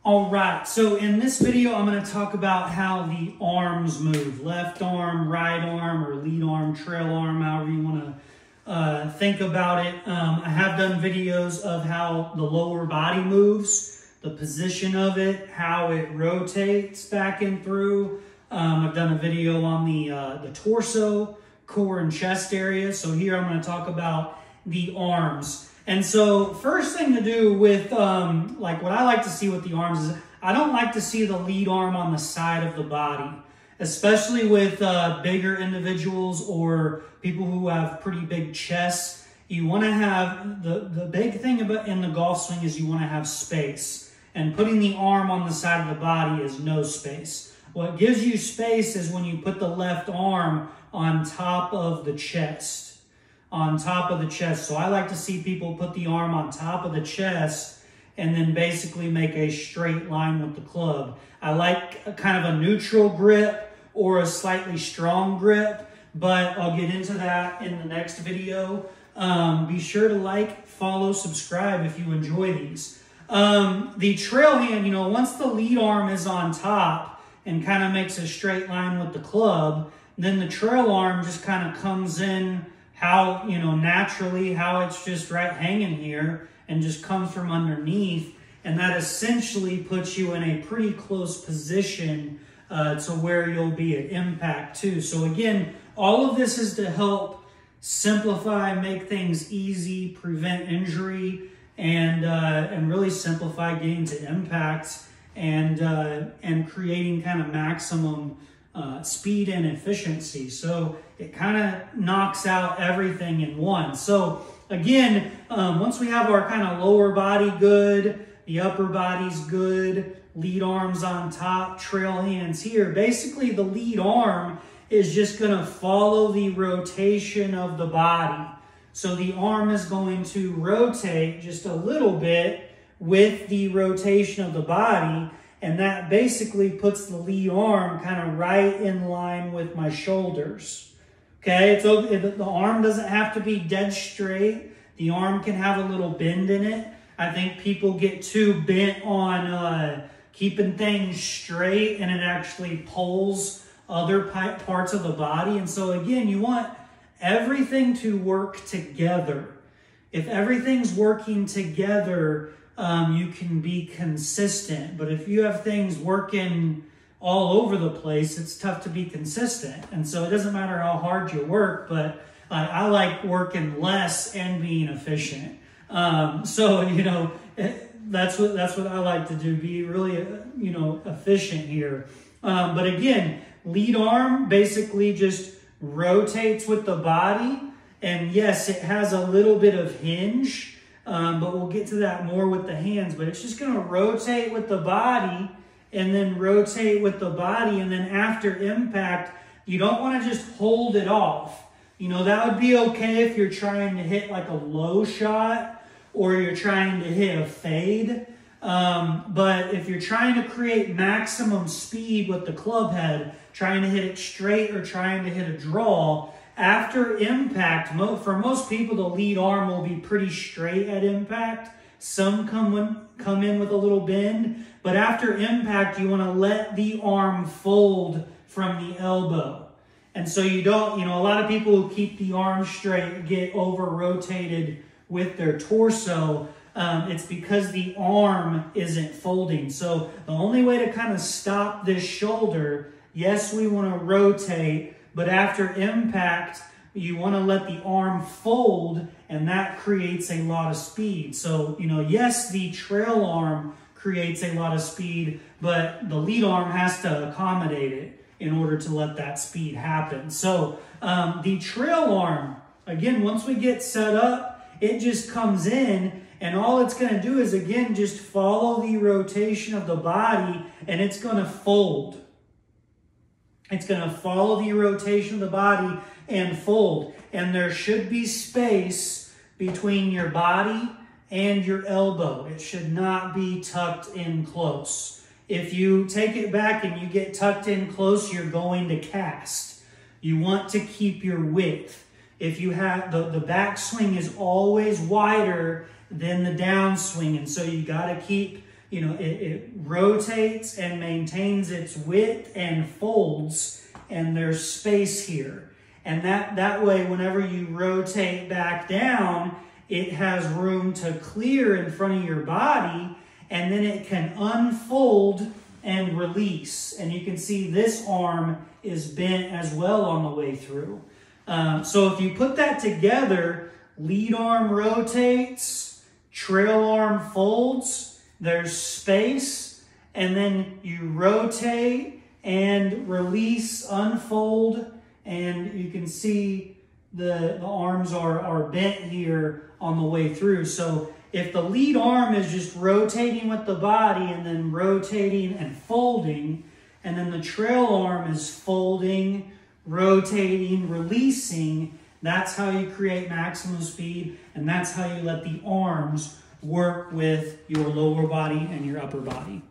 All right, so in this video, I'm going to talk about how the arms move. Left arm, right arm, or lead arm, trail arm, however you want to think about it. I have done videos of how the lower body moves, the position of it, how it rotates back and through. I've done a video on the torso, core, and chest area. So here I'm going to talk about the arms. And so first thing to do with, like what I like to see with the arms is I don't like to see the lead arm on the side of the body, especially with bigger individuals or people who have pretty big chests. You want to have, the big thing about in the golf swing is you want to have space. And putting the arm on the side of the body is no space. What gives you space is when you put the left arm on top of the chest. On top of the chest. So I like to see people put the arm on top of the chest and then basically make a straight line with the club. I like a kind of a neutral grip or a slightly strong grip, but I'll get into that in the next video. Be sure to like, follow, subscribe if you enjoy these. The trail hand, you know, once the lead arm is on top and kind of makes a straight line with the club, then the trail arm just kind of comes in how, you know, naturally, how it's just right hanging here and just comes from underneath. And that essentially puts you in a pretty close position to where you'll be at impact too. So again, all of this is to help simplify, make things easy, prevent injury, and really simplify getting to impact and creating kind of maximum speed and efficiency. So it kind of knocks out everything in one. So again, once we have our kind of lower body good, the upper body's good, lead arms on top, trail hands here, basically the lead arm is just going to follow the rotation of the body. So the arm is going to rotate just a little bit with the rotation of the body. And that basically puts the lead arm kind of right in line with my shoulders. Okay, so the arm doesn't have to be dead straight. The arm can have a little bend in it. I think people get too bent on keeping things straight and it actually pulls other parts of the body. And so again, you want everything to work together. If everything's working together, you can be consistent. But if you have things working all over the place, it's tough to be consistent. And so it doesn't matter how hard you work, but I like working less and being efficient. So, you know, that's what I like to do, be really, you know, efficient here. But again, lead arm basically just rotates with the body. And yes, it has a little bit of hinge. But we'll get to that more with the hands. But it's just going to rotate with the body and then rotate with the body. And then after impact, you don't want to just hold it off. You know, that would be okay if you're trying to hit like a low shot or you're trying to hit a fade. But if you're trying to create maximum speed with the club head, trying to hit it straight or trying to hit a draw, after impact, for most people, the lead arm will be pretty straight at impact. Some come in with a little bend. But after impact, you want to let the arm fold from the elbow. And so you don't, you know, a lot of people who keep the arm straight get over-rotated with their torso. It's because the arm isn't folding. So the only way to kind of stop this shoulder, yes, we want to rotate, but after impact, you want to let the arm fold, and that creates a lot of speed. So, you know, yes, the trail arm creates a lot of speed, but the lead arm has to accommodate it in order to let that speed happen. So the trail arm, again, once we get set up, it just comes in, and all it's going to do is, again, just follow the rotation of the body, and it's going to fold. It's going to follow the rotation of the body and fold. And there should be space between your body and your elbow. It should not be tucked in close. If you take it back and you get tucked in close, you're going to cast. You want to keep your width. If you have, the backswing is always wider than the downswing. And so you got to keep it rotates and maintains its width and folds, and there's space here. And that way, whenever you rotate back down, it has room to clear in front of your body, and then it can unfold and release. And you can see this arm is bent as well on the way through. So if you put that together, lead arm rotates, trail arm folds, there's space, and then you rotate and release, unfold, and you can see the arms are bent here on the way through. So if the lead arm is just rotating with the body and then rotating and folding, and then the trail arm is folding, rotating, releasing, that's how you create maximum speed, and that's how you let the arms work with your lower body and your upper body.